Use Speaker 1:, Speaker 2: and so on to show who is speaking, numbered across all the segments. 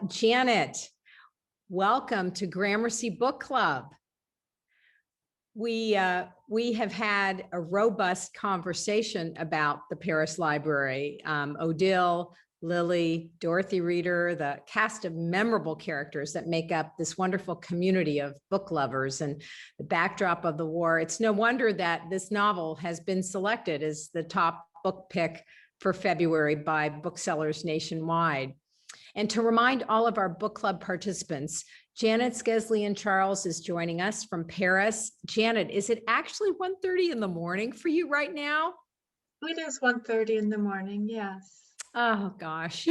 Speaker 1: Janet, welcome to Gramercy Book Club. We have had a robust conversation about the Paris Library. Odile, Lily, Dorothy Reeder, the cast of memorable characters that make up this wonderful community of book lovers and the backdrop of the war. It's no wonder that this novel has been selected as the top book pick for February by booksellers nationwide. And to remind all of our book club participants, Janet Skeslien Charles is joining us from Paris. Janet, is it actually 1:30 in the morning for you right now?
Speaker 2: It is 1:30 in the morning, yes.
Speaker 1: Oh, gosh.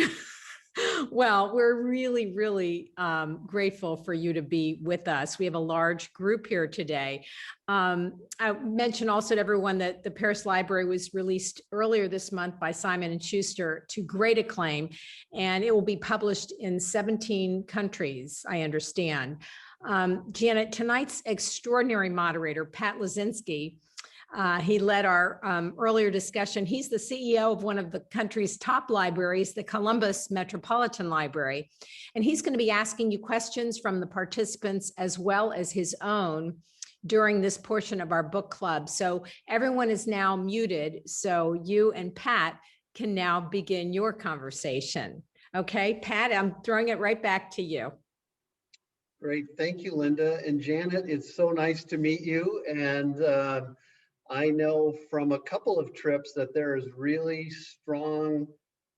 Speaker 1: Well, we're really, really grateful for you to be with us. We have a large group here today. I mentioned also to everyone that the Paris Library was released earlier this month by Simon & Schuster to great acclaim, and it will be published in 17 countries, I understand. Janet, tonight's extraordinary moderator, Pat Losinski, he led our earlier discussion. He's the CEO of one of the country's top libraries, the Columbus Metropolitan Library. And he's going to be asking you questions from the participants as well as his own during this portion of our book club. So everyone is now muted. So you and Pat can now begin your conversation. Okay, Pat, I'm throwing it right back to you.
Speaker 3: Great. Thank you, Linda. And Janet, it's so nice to meet you. And I know from a couple of trips that there is really strong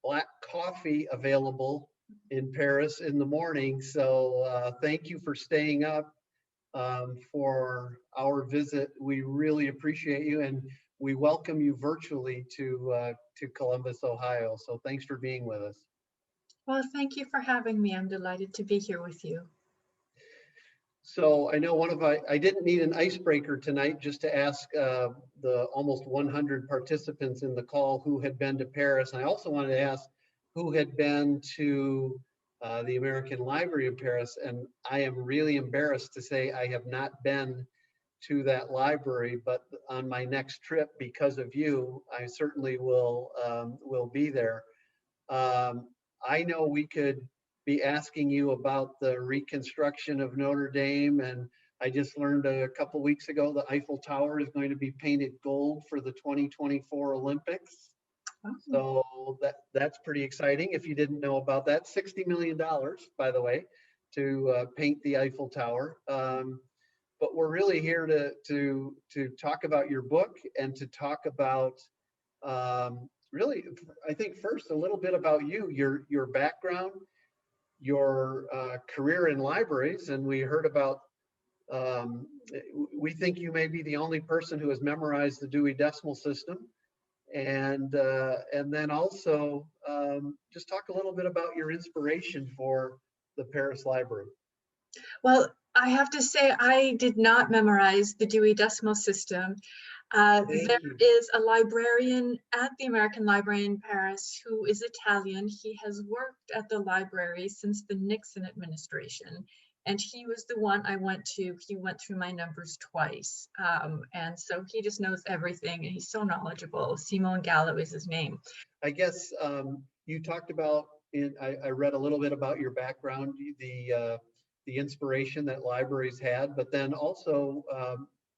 Speaker 3: black coffee available in Paris in the morning. So thank you for staying up for our visit. We really appreciate you, and we welcome you virtually to Columbus, Ohio. So thanks for being with us.
Speaker 2: Well, thank you for having me. I'm delighted to be here with you.
Speaker 3: So I know I didn't need an icebreaker tonight just to ask the almost 100 participants in the call who had been to Paris. And I also wanted to ask who had been to the American Library in Paris. And I am really embarrassed to say I have not been to that library, but on my next trip, because of you, I certainly will be there. I know we could be asking you about the reconstruction of Notre Dame, and I just learned a couple weeks ago the Eiffel Tower is going to be painted gold for the 2024 Olympics. So that's pretty exciting. If you didn't know about that, $60 million, by the way, to paint the Eiffel Tower. But we're really here to talk about your book and to talk about really, I think first a little bit about you, your background, your career in libraries. And we heard about, we think you may be the only person who has memorized the Dewey Decimal System. And then also just talk a little bit about your inspiration for the Paris Library.
Speaker 2: Well, I have to say I did not memorize the Dewey Decimal System. There is a librarian at the American Library in Paris who is Italian. He has worked at the library since the Nixon administration, and he was the one I went to. He went through my numbers twice, and so he just knows everything, and he's so knowledgeable. Simon Gallo is his name.
Speaker 3: I guess you talked about, I read a little bit about your background, the inspiration that libraries had, but then also,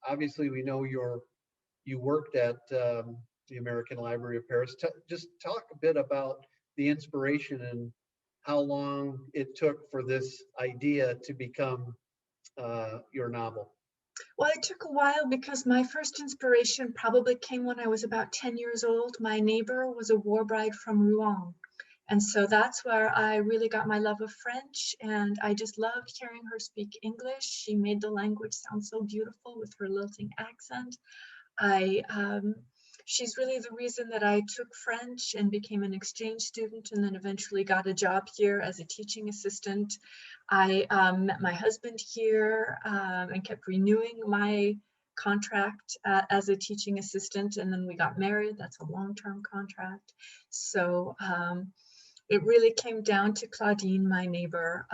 Speaker 3: obviously we know you worked at the American Library of Paris. Just talk a bit about the inspiration and how long it took for this idea to become your novel.
Speaker 2: Well, it took a while because my first inspiration probably came when I was about 10 years old. My neighbor was a war bride from Rouen. And so that's where I really got my love of French, and I just loved hearing her speak English. She made the language sound so beautiful with her lilting accent. She's really the reason that I took French and became an exchange student, and then eventually got a job here as a teaching assistant. I met my husband here and kept renewing my contract as a teaching assistant, and then we got married. That's a long-term contract. So it really came down to Claudine, my neighbor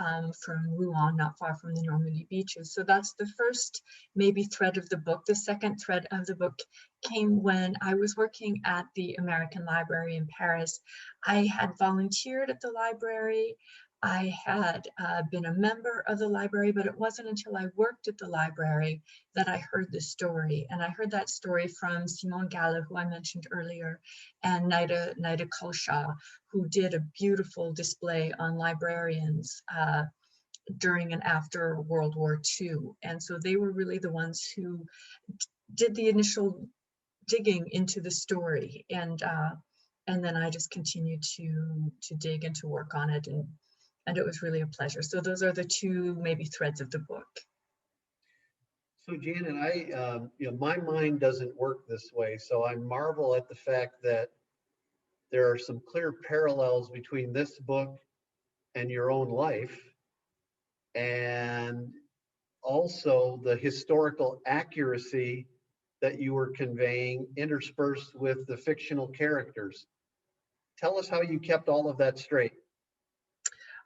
Speaker 2: from Rouen, not far from the Normandy beaches. So that's the first maybe thread of the book. The second thread of the book came when I was working at the American Library in Paris. I had volunteered at the library I had been a member of the library, but it wasn't until I worked at the library that I heard the story. And I heard that story from Simone Galla, who I mentioned earlier, and Nida Kolshaw, who did a beautiful display on librarians during and after World War II. And so they were really the ones who did the initial digging into the story. And then I just continued to dig and to work on it. And it was really a pleasure. So those are the two maybe threads of the book.
Speaker 3: So Janet, my mind doesn't work this way. So I marvel at the fact that there are some clear parallels between this book and your own life, and also the historical accuracy that you were conveying interspersed with the fictional characters. Tell us how you kept all of that straight.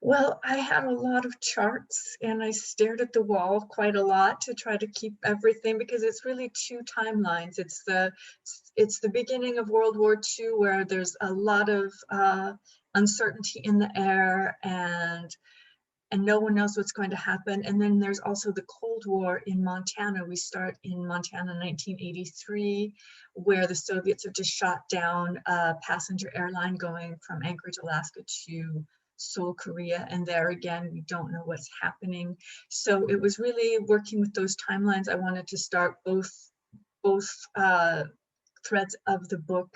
Speaker 2: Well, I had a lot of charts and I stared at the wall quite a lot to try to keep everything, because it's really two timelines. It's the beginning of World War II, where there's a lot of uncertainty in the air, and no one knows what's going to happen. And then there's also the Cold War in Montana. We start in Montana 1983, where the Soviets have just shot down a passenger airline going from Anchorage, Alaska to Seoul, Korea. And there again, we don't know what's happening. So it was really working with those timelines. I wanted to start both threads of the book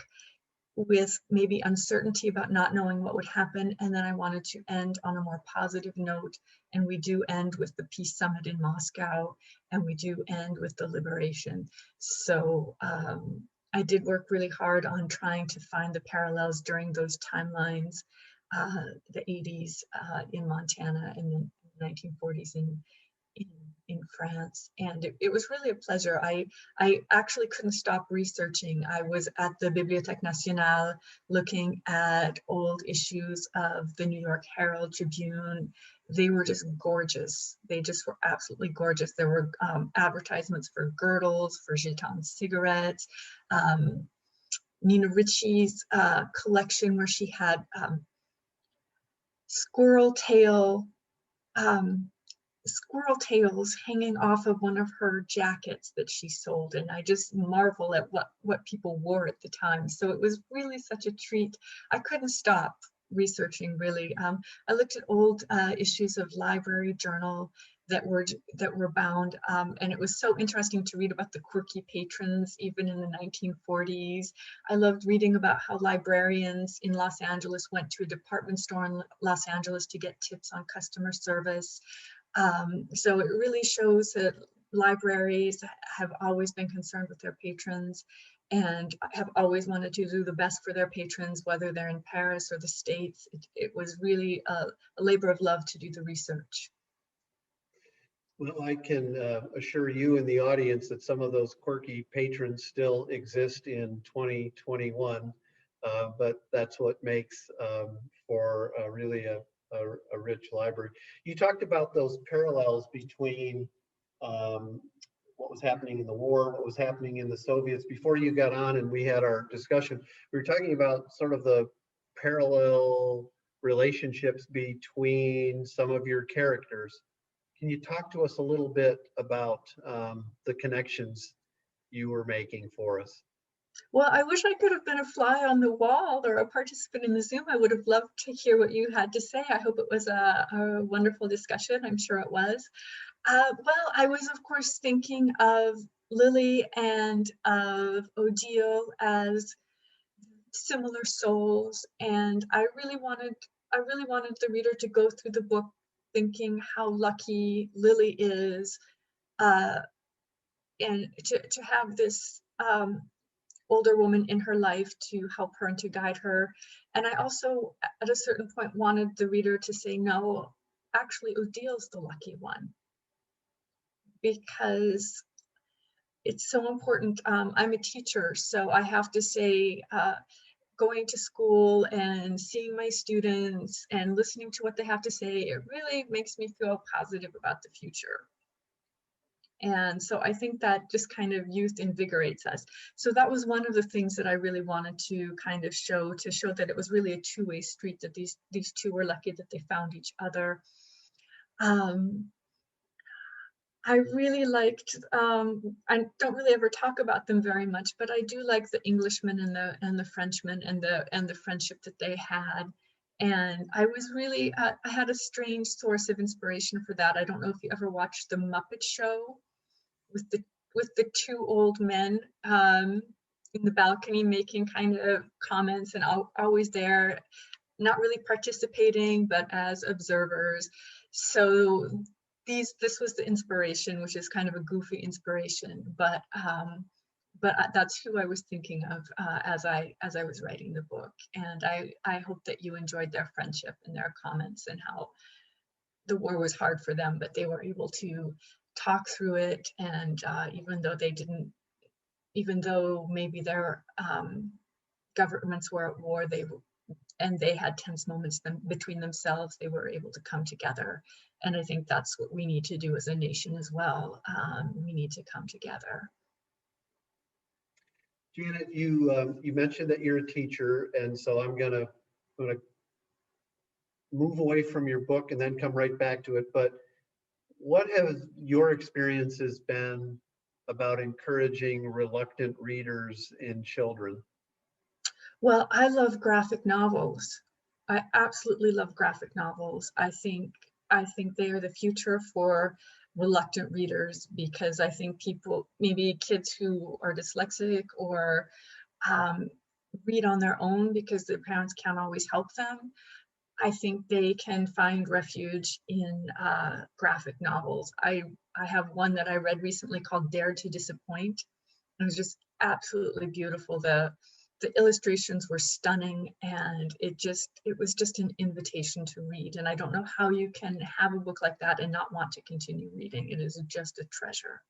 Speaker 2: with maybe uncertainty about not knowing what would happen. And then I wanted to end on a more positive note. And we do end with the peace summit in Moscow, and we do end with the liberation. So I did work really hard on trying to find the parallels during those timelines, the 80s in Montana and the 1940s in France. And it was really a pleasure. I actually couldn't stop researching. I was at the Bibliothèque Nationale looking at old issues of the New York Herald Tribune. They were just gorgeous. They just were absolutely gorgeous. There were advertisements for girdles, for Gitan cigarettes, Nina Ricci's collection, where she had squirrel tails hanging off of one of her jackets that she sold. And I just marvel at what people wore at the time. So it was really such a treat. I couldn't stop researching, really. I looked at old issues of Library Journal that were bound, and it was so interesting to read about the quirky patrons even in the 1940s. I loved reading about how librarians in Los Angeles went to a department store in Los Angeles to get tips on customer service. So it really shows that libraries have always been concerned with their patrons and have always wanted to do the best for their patrons, whether they're in Paris or the States. It was really a labor of love to do the research.
Speaker 3: Well, I can assure you and the audience that some of those quirky patrons still exist in 2021, but that's what makes for really a rich library. You talked about those parallels between what was happening in the war, what was happening in the Soviets. Before you got on and we had our discussion, we were talking about sort of the parallel relationships between some of your characters. Can you talk to us a little bit about the connections you were making for us?
Speaker 2: Well, I wish I could have been a fly on the wall or a participant in the Zoom. I would have loved to hear what you had to say. I hope it was a wonderful discussion. I'm sure it was. Well, I was, of course, thinking of Lily and of Odile as similar souls, and I really wanted the reader to go through the book thinking how lucky Lily is, and to have this older woman in her life to help her and to guide her. And I also, at a certain point, wanted the reader to say, no, actually, Odile's the lucky one, because it's so important. I'm a teacher, so I have to say, going to school and seeing my students and listening to what they have to say, it really makes me feel positive about the future. And so I think that just kind of youth invigorates us. So that was one of the things that I really wanted to kind of show, to show that it was really a two-way street, that these two were lucky that they found each other. I really liked, I don't really ever talk about them very much, but I do like the Englishman and the Frenchman and the friendship that they had. And I was really, I had a strange source of inspiration for that. I don't know if you ever watched The Muppet Show with the two old men in the balcony making kind of comments and always there, not really participating, but as observers. So this was the inspiration, which is kind of a goofy inspiration, but that's who I was thinking of as I was writing the book. And I hope that you enjoyed their friendship and their comments, and how the war was hard for them, but they were able to talk through it. And even though maybe their governments were at war, they had tense moments between themselves, they were able to come together. And I think that's what we need to do as a nation as well. We need to come together.
Speaker 3: Janet, you mentioned that you're a teacher, and so I'm gonna move away from your book and then come right back to it. But what have your experiences been about encouraging reluctant readers in children?
Speaker 2: Well, I love graphic novels. I absolutely love graphic novels. I think they are the future for reluctant readers, because I think people, maybe kids who are dyslexic or read on their own because their parents can't always help them, I think they can find refuge in graphic novels. I have one that I read recently called Dare to Disappoint. It was just absolutely beautiful. The illustrations were stunning, and it was just an invitation to read. And I don't know how you can have a book like that and not want to continue reading. It is just a treasure.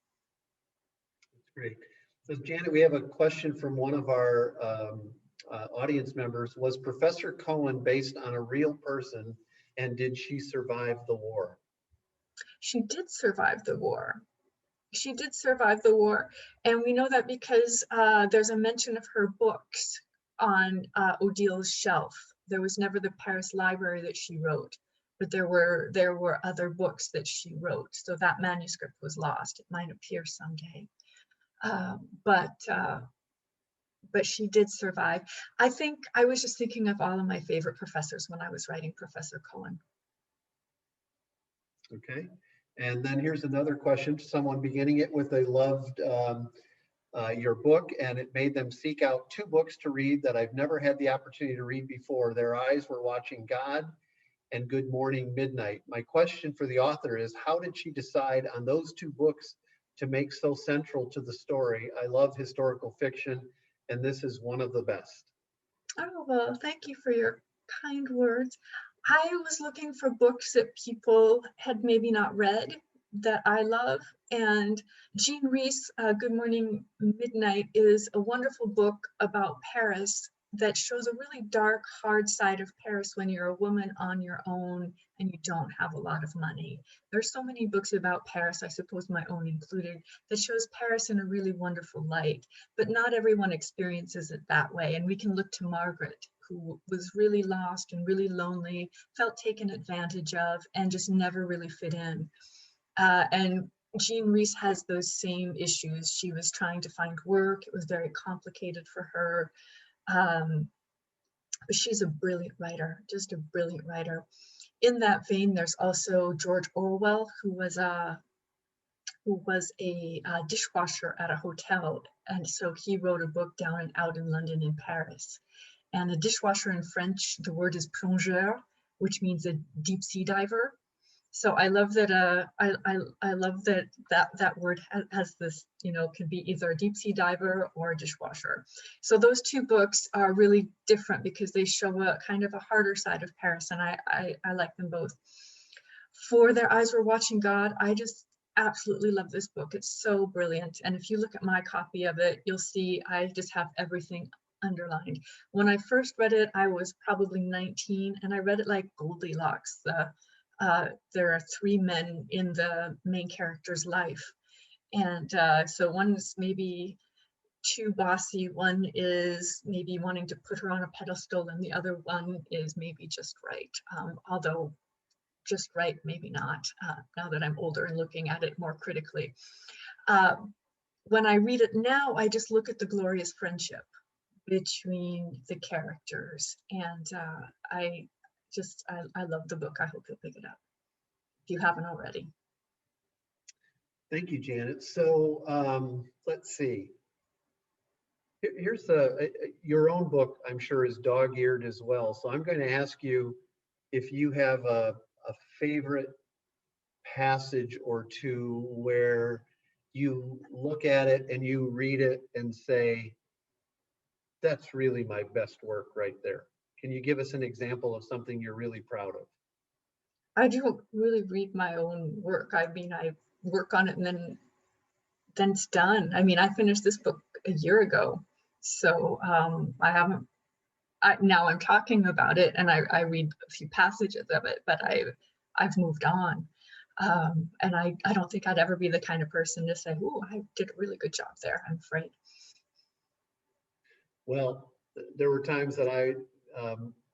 Speaker 3: That's great. So Janet, we have a question from one of our audience members. Was Professor Cohen based on a real person, and did she survive the war?
Speaker 2: She did survive the war. She did survive the war, and we know that because there's a mention of her books on Odil's shelf. There was never the Paris library that she wrote, but there were other books that she wrote. So that manuscript was lost. It might appear someday, but she did survive. I think I was just thinking of all of my favorite professors when I was writing Professor Cohen.
Speaker 3: Okay. And then here's another question. Someone beginning it with, they loved your book, and it made them seek out two books to read that I've never had the opportunity to read before. Their eyes were watching God and Good Morning Midnight. My question for the author is, how did she decide on those two books to make so central to the story? I love historical fiction, and this is one of the best.
Speaker 2: Oh, well, thank you for your kind words. I was looking for books that people had maybe not read that I love. And Jean Rhys, Good Morning Midnight, is a wonderful book about Paris that shows a really dark, hard side of Paris when you're a woman on your own and you don't have a lot of money. There's so many books about Paris, I suppose my own included, that shows Paris in a really wonderful light, but not everyone experiences it that way. And we can look to Margaret, who was really lost and really lonely, felt taken advantage of, and just never really fit in. And Jean Rhys has those same issues. She was trying to find work. It was very complicated for her. But she's a brilliant writer, just a brilliant writer. In that vein, there's also George Orwell, who was a dishwasher at a hotel. And so he wrote a book down and out in London and Paris. And a dishwasher in French, the word is plongeur, which means a deep sea diver. So I love that. I love that word has this, can be either a deep sea diver or a dishwasher. So those two books are really different because they show a kind of a harder side of Paris, and I like them both. For Their Eyes Were Watching God, I just absolutely love this book. It's so brilliant. And if you look at my copy of it, you'll see I just have everything underlined. When I first read it, I was probably 19, and I read it like Goldilocks. There are three men in the main character's life, And so one's maybe too bossy, one is maybe wanting to put her on a pedestal, and the other one is maybe just right. Although just right, maybe not, now that I'm older and looking at it more critically. When I read it now, I just look at the glorious friendship between the characters, and I love the book. I hope you'll pick it up if you haven't already.
Speaker 3: Thank you, Janet. So let's see. Here's your own book, I'm sure, is dog-eared as well. So I'm going to ask you if you have a favorite passage or two where you look at it and you read it and say, that's really my best work right there. Can you give us an example of something you're really proud of?
Speaker 2: I don't really read my own work. I mean, I work on it and then it's done. I mean, I finished this book a year ago, so I haven't. Now I'm talking about it, and I read a few passages of it, but I've moved on, and I don't think I'd ever be the kind of person to say, "Oh, I did a really good job there." I'm afraid.
Speaker 3: Well, there were times that I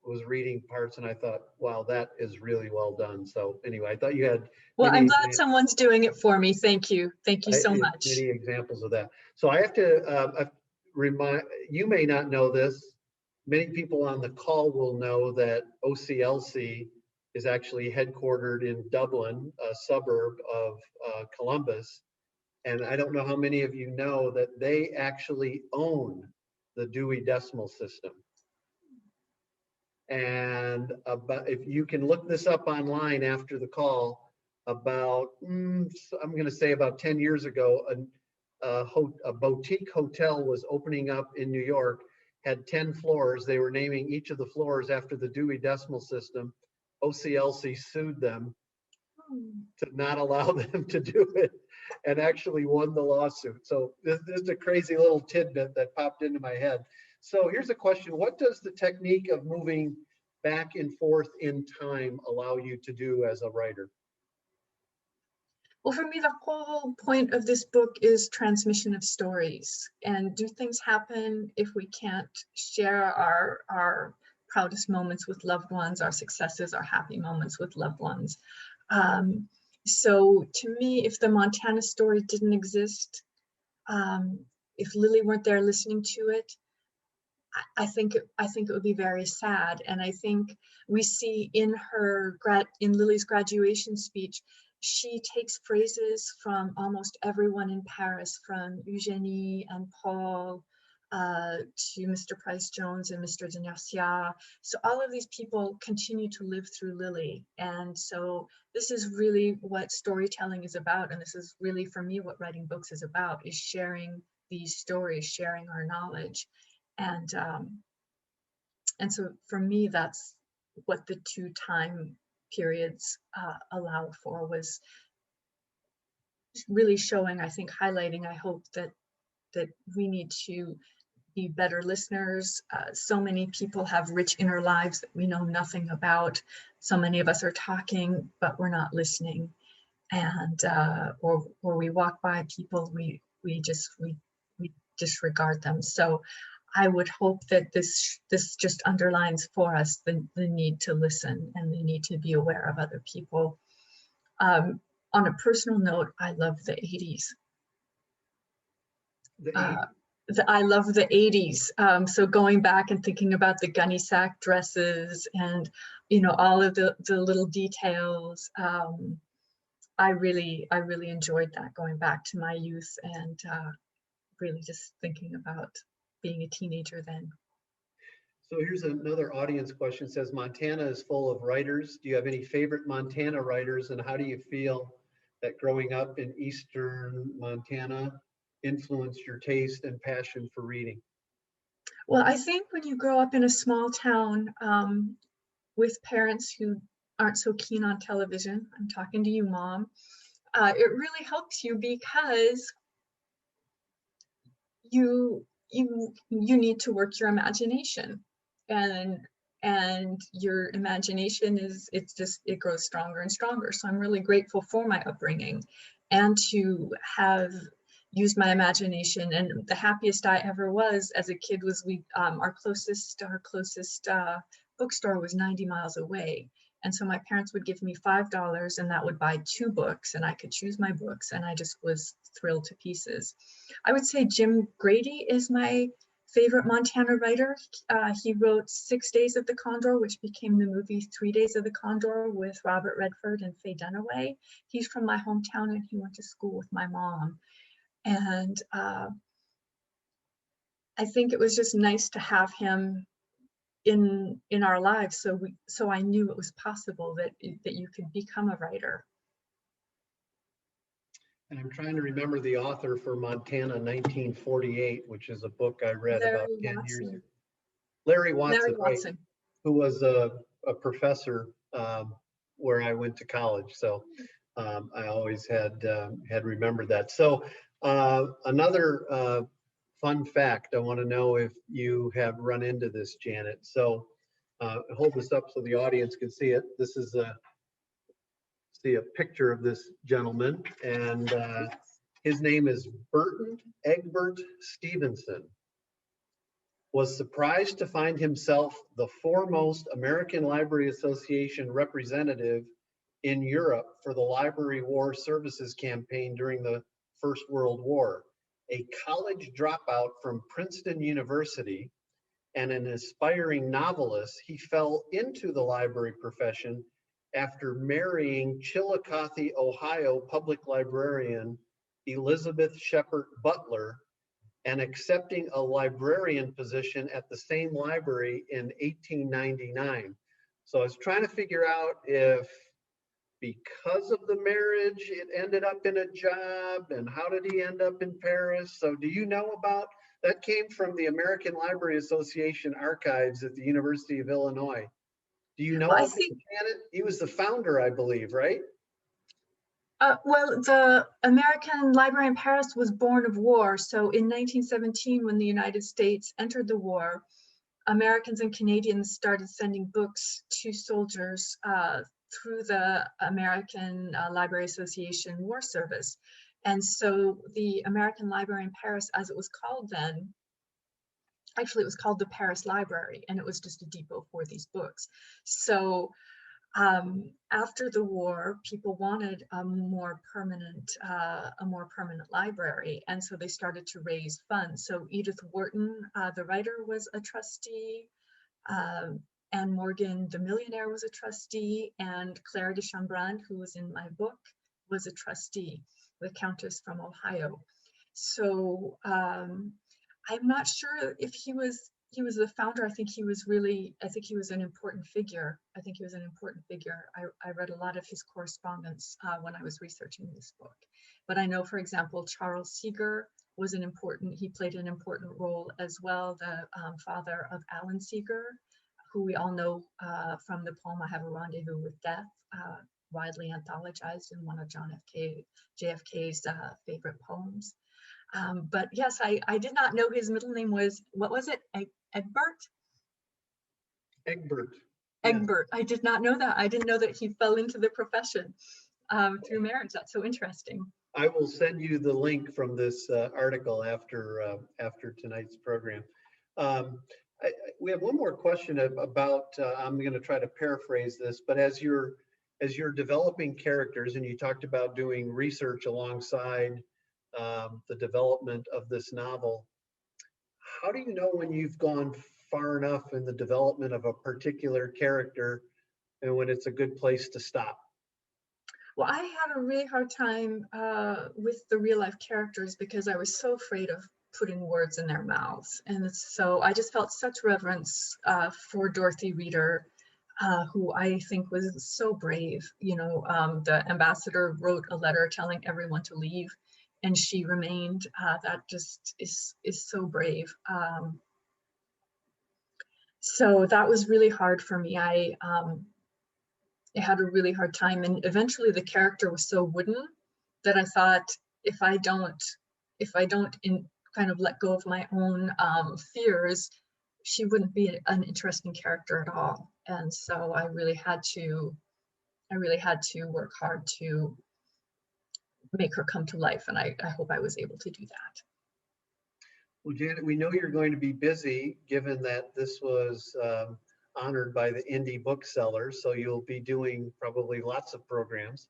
Speaker 3: was reading parts and I thought, wow, that is really well done. So anyway, I thought you had.
Speaker 2: Well, I'm glad someone's doing it for me. Thank you. Thank you so much.
Speaker 3: Many examples of that. So I have to remind, you may not know this. Many people on the call will know that OCLC is actually headquartered in Dublin, a suburb of Columbus. And I don't know how many of you know that they actually own the Dewey Decimal System. And if you can look this up online after the call, about, I'm going to say about 10 years ago, a boutique hotel was opening up in New York, had 10 floors. They were naming each of the floors after the Dewey Decimal System. OCLC sued them to not allow them to do it, and actually won the lawsuit. So this is a crazy little tidbit that popped into my head. So here's a question. What does the technique of moving back and forth in time allow you to do as a writer?
Speaker 2: Well, for me, the whole point of this book is transmission of stories. And do things happen if we can't share our proudest moments with loved ones, our successes, our happy moments with loved ones? So to me, if the Montana story didn't exist, if Lily weren't there listening to it, I think it would be very sad. And I think we see in Lily's graduation speech, she takes phrases from almost everyone in Paris, from Eugenie and Paul to Mr. Price Jones and Mr. de Nercia. So all of these people continue to live through Lily. And so this is really what storytelling is about. And this is really, for me, what writing books is about, is sharing these stories, sharing our knowledge. And so for me, that's what the two time periods allow for, was really showing, I think, highlighting, I hope, that we need to be better listeners. So many people have rich inner lives that we know nothing about. So many of us are talking, but we're not listening. And or we walk by people, we disregard them. So I would hope that this just underlines for us the need to listen and the need to be aware of other people. On a personal note, I love the 80s. I love the 80s. So going back and thinking about the gunny sack dresses and, all of the little details. I really enjoyed that, going back to my youth and really just thinking about being a teenager then.
Speaker 3: So here's another audience question. It says, Montana is full of writers. Do you have any favorite Montana writers, and how do you feel that growing up in Eastern Montana influenced your taste and passion for reading?
Speaker 2: Well, I think when you grow up in a small town with parents who aren't so keen on television, I'm talking to you, Mom, it really helps you, because you need to work your imagination, and your imagination it grows stronger and stronger. So I'm really grateful for my upbringing, and to have used my imagination. And the happiest I ever was as a kid was our closest bookstore was 90 miles away. And so my parents would give me $5 and that would buy 2 books and I could choose my books, and I just was thrilled to pieces. I would say Jim Grady is my favorite Montana writer. He wrote 6 Days of the Condor, which became the movie 3 Days of the Condor with Robert Redford and Faye Dunaway. He's from my hometown and he went to school with my mom. And I think it was just nice to have him in our lives, so I knew it was possible that you could become a writer.
Speaker 3: And I'm trying to remember the author for Montana 1948, which is a book I read about 10 years ago. Larry Watson, right, who was a professor where I went to college. So I always had remembered that. So another fun fact, I want to know if you have run into this, Janet. So hold this up so the audience can see it. This is a picture of this gentleman, and his name is Burton Egbert Stevenson. Was surprised to find himself the foremost American Library Association representative in Europe for the Library War Services campaign during the First World War. A college dropout from Princeton University and an aspiring novelist, he fell into the library profession after marrying Chillicothe, Ohio public librarian Elizabeth Shepard Butler and accepting a librarian position at the same library in 1899. So I was trying to figure out if because of the marriage, it ended up in a job, and how did he end up in Paris? So do you know about, that came from the American Library Association archives at the University of Illinois. Do you know
Speaker 2: Well,
Speaker 3: about Janet? He was the founder, I believe, right?
Speaker 2: Well, the American Library in Paris was born of war. So in 1917, when the United States entered the war, Americans and Canadians started sending books to soldiers through the American Library Association War Service. And so the American Library in Paris, as it was called then, actually it was called the Paris Library, and it was just a depot for these books. So after the war, people wanted a more permanent library, and so they started to raise funds. So Edith Wharton, the writer, was a trustee. Anne Morgan, the millionaire, was a trustee, and Clara de Chambrun, who was in my book, was a trustee, the Countess from Ohio. So I'm not sure if he was the founder. I think he was an important figure. I read a lot of his correspondence when I was researching this book. But I know, for example, Charles Seeger he played an important role as well, the father of Alan Seeger, who we all know from the poem I Have a Rendezvous with Death, widely anthologized in one of JFK's favorite poems. But yes, I did not know his middle name was, what was it? Egbert?
Speaker 3: Egbert.
Speaker 2: Egbert. I did not know that. I didn't know that he fell into the profession through marriage. That's so interesting.
Speaker 3: I will send you the link from this article after tonight's program. We have one more question about, I'm going to try to paraphrase this, but as you're developing characters, and you talked about doing research alongside the development of this novel, how do you know when you've gone far enough in the development of a particular character and when it's a good place to stop?
Speaker 2: Well, I had a really hard time with the real life characters because I was so afraid of putting words in their mouths. And so I just felt such reverence for Dorothy Reeder, who I think was so brave. You know, the ambassador wrote a letter telling everyone to leave, and she remained. That just is so brave. So that was really hard for me. I had a really hard time, and eventually the character was so wooden that I thought, if I don't kind of let go of my own fears, she wouldn't be an interesting character at all. And so I really had to work hard to make her come to life. And I hope I was able to do that.
Speaker 3: Well, Janet, we know you're going to be busy, given that this was honored by the indie booksellers, so you'll be doing probably lots of programs.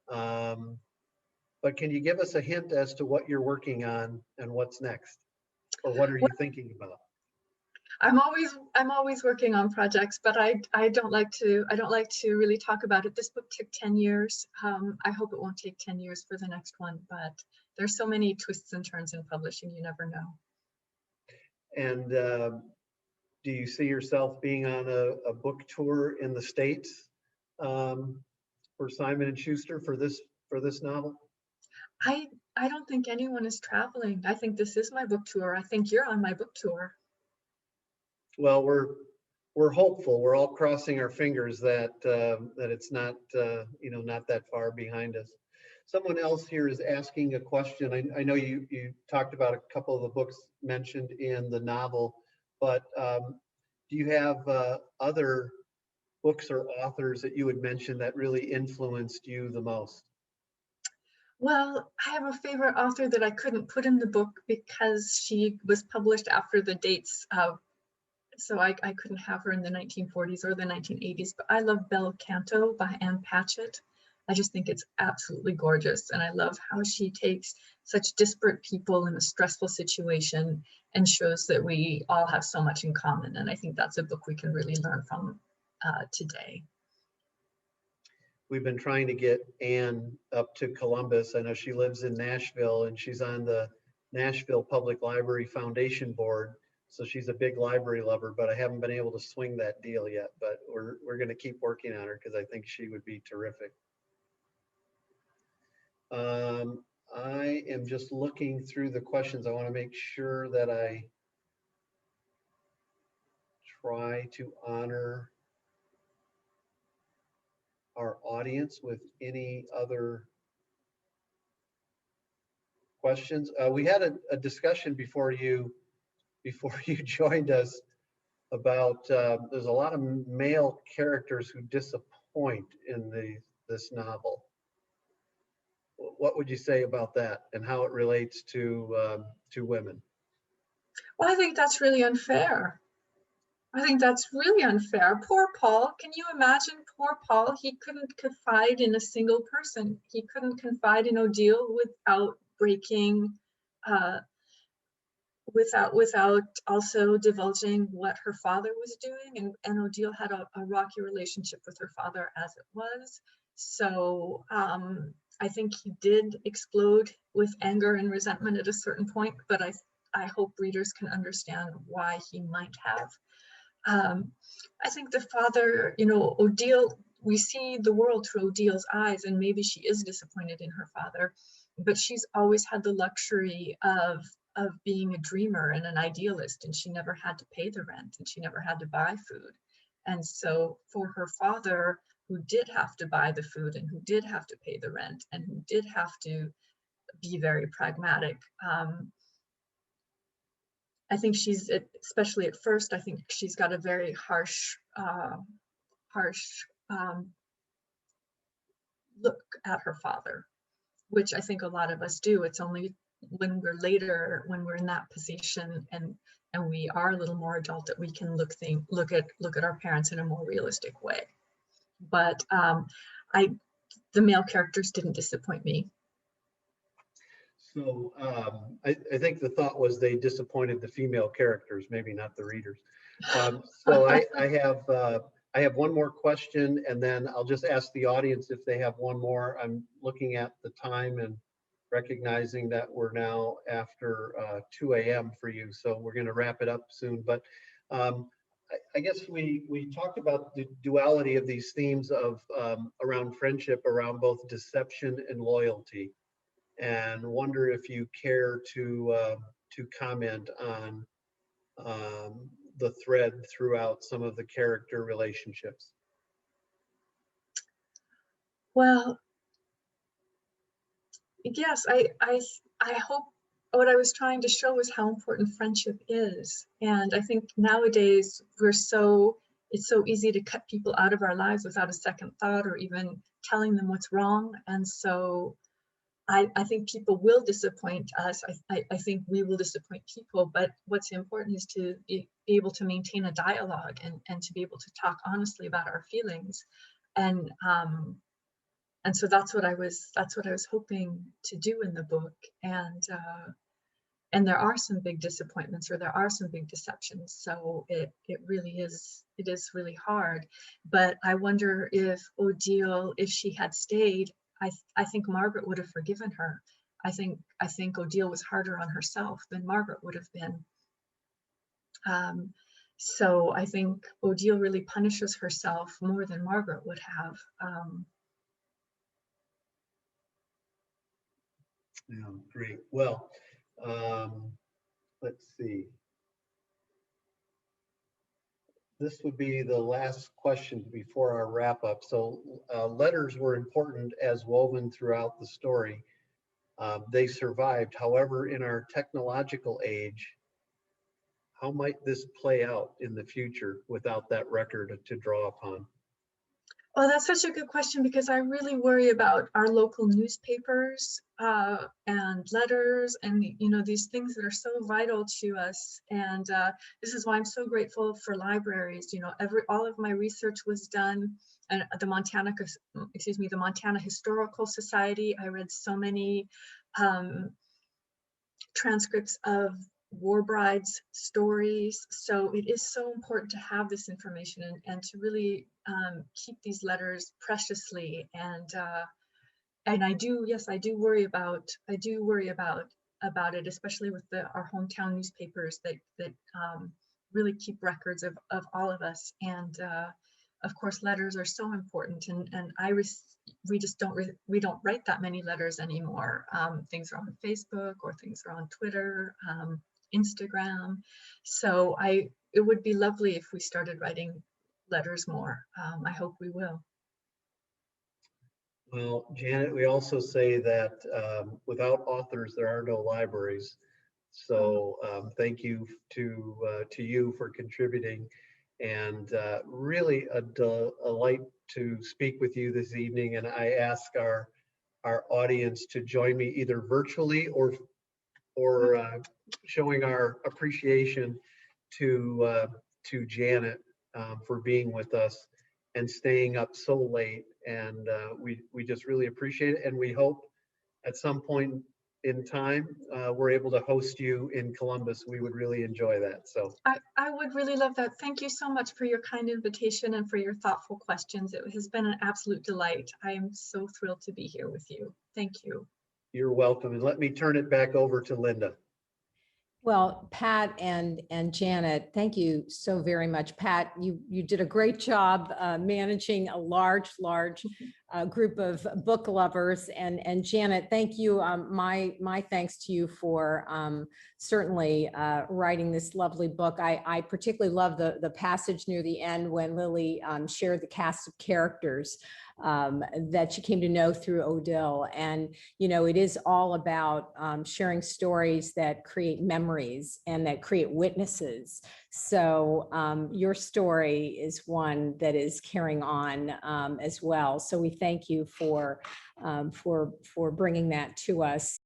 Speaker 3: But can you give us a hint as to what you're working on and what's next? Or what are you thinking about?
Speaker 2: I'm always working on projects, but I don't like to really talk about it. This book took 10 years. I hope it won't take 10 years for the next one, but there's so many twists and turns in publishing, you never know.
Speaker 3: And do you see yourself being on a book tour in the States for Simon and Schuster for this novel?
Speaker 2: I don't think anyone is traveling. I think this is my book tour. I think you're on my book tour.
Speaker 3: Well, we're hopeful. We're all crossing our fingers that that it's not not that far behind us. Someone else here is asking a question. I know you talked about a couple of the books mentioned in the novel, but do you have other books or authors that you would mention that really influenced you the most?
Speaker 2: Well, I have a favorite author that I couldn't put in the book because she was published after the dates of, so I couldn't have her in the 1940s or the 1980s, but I love Bel Canto by Anne Patchett. I just think it's absolutely gorgeous. And I love how she takes such disparate people in a stressful situation and shows that we all have so much in common. And I think that's a book we can really learn from today.
Speaker 3: We've been trying to get Anne up to Columbus. I know she lives in Nashville and she's on the Nashville Public Library Foundation Board. So she's a big library lover, but I haven't been able to swing that deal yet. But we're going to keep working on her because I think she would be terrific. I am just looking through the questions. I want to make sure that I try to honor our audience with any other questions. We had a discussion before you joined us about there's a lot of male characters who disappoint in this novel. What would you say about that and how it relates to women?
Speaker 2: Well, I think that's really unfair. I think that's really unfair. Poor Paul. Can you imagine poor Paul? He couldn't confide in a single person. He couldn't confide in Odile without breaking, without also divulging what her father was doing. And Odile had a rocky relationship with her father as it was. So I think he did explode with anger and resentment at a certain point, but I hope readers can understand why he might have. I think the father, Odile, we see the world through Odile's eyes, and maybe she is disappointed in her father, but she's always had the luxury of being a dreamer and an idealist, and she never had to pay the rent and she never had to buy food. And so for her father, who did have to buy the food and who did have to pay the rent and who did have to be very pragmatic, I think she's, especially at first, I think she's got a very harsh look at her father, which I think a lot of us do. It's only when we're later, when we're in that position and we are a little more adult, that we can look at our parents in a more realistic way. But the male characters didn't disappoint me.
Speaker 3: So I think the thought was they disappointed the female characters, maybe not the readers. So I have one more question, and then I'll just ask the audience if they have one more. I'm looking at the time and recognizing that we're now after 2 a.m. for you, so we're going to wrap it up soon. But I guess we talked about the duality of these themes of around friendship, around both deception and loyalty, and wonder if you care to comment on the thread throughout some of the character relationships.
Speaker 2: Well, yes, I hope what I was trying to show was how important friendship is. And I think nowadays it's so easy to cut people out of our lives without a second thought or even telling them what's wrong. And so I think people will disappoint us. I think we will disappoint people, but what's important is to be able to maintain a dialogue and to be able to talk honestly about our feelings. And so that's what I was hoping to do in the book. And there are some big disappointments, or there are some big deceptions. So it really is, it is really hard. But I wonder if Odile, if she had stayed, I think Margaret would have forgiven her. I think Odile was harder on herself than Margaret would have been. So I think Odile really punishes herself more than Margaret would have.
Speaker 3: Yeah, great. Well, let's see. This would be the last question before our wrap up. So letters were important as woven throughout the story. They survived. However, in our technological age, how might this play out in the future without that record to draw upon?
Speaker 2: Oh, that's such a good question, because I really worry about our local newspapers and letters, and these things that are so vital to us. And this is why I'm so grateful for libraries. All of my research was done, and the Montana Historical Society. I read so many transcripts of war brides' stories. So it is so important to have this information and to really keep these letters preciously. And I do worry about it, especially with our hometown newspapers that really keep records of all of us. And of course, letters are so important. And we don't write that many letters anymore. Things are on Facebook, or things are on Twitter, Instagram. So it would be lovely if we started writing letters more. I hope we will.
Speaker 3: Well, Janet, we also say that without authors, there are no libraries. So thank you to you for contributing, and really a delight to speak with you this evening. And I ask our audience to join me either virtually or showing our appreciation to Janet for being with us and staying up so late. And we just really appreciate it. And we hope at some point in time we're able to host you in Columbus. We would really enjoy that. So
Speaker 2: I would really love that. Thank you so much for your kind invitation and for your thoughtful questions. It has been an absolute delight. I am so thrilled to be here with you. Thank you.
Speaker 3: You're welcome. And let me turn it back over to Linda.
Speaker 1: Well, Pat and Janet, thank you so very much. Pat, you did a great job managing a large group of book lovers, and Janet, thank you. My thanks to you for certainly writing this lovely book. I particularly love the passage near the end when Lily shared the cast of characters that she came to know through Odile. And, it is all about sharing stories that create memories and that create witnesses. So your story is one that is carrying on as well. So we thank you for bringing that to us.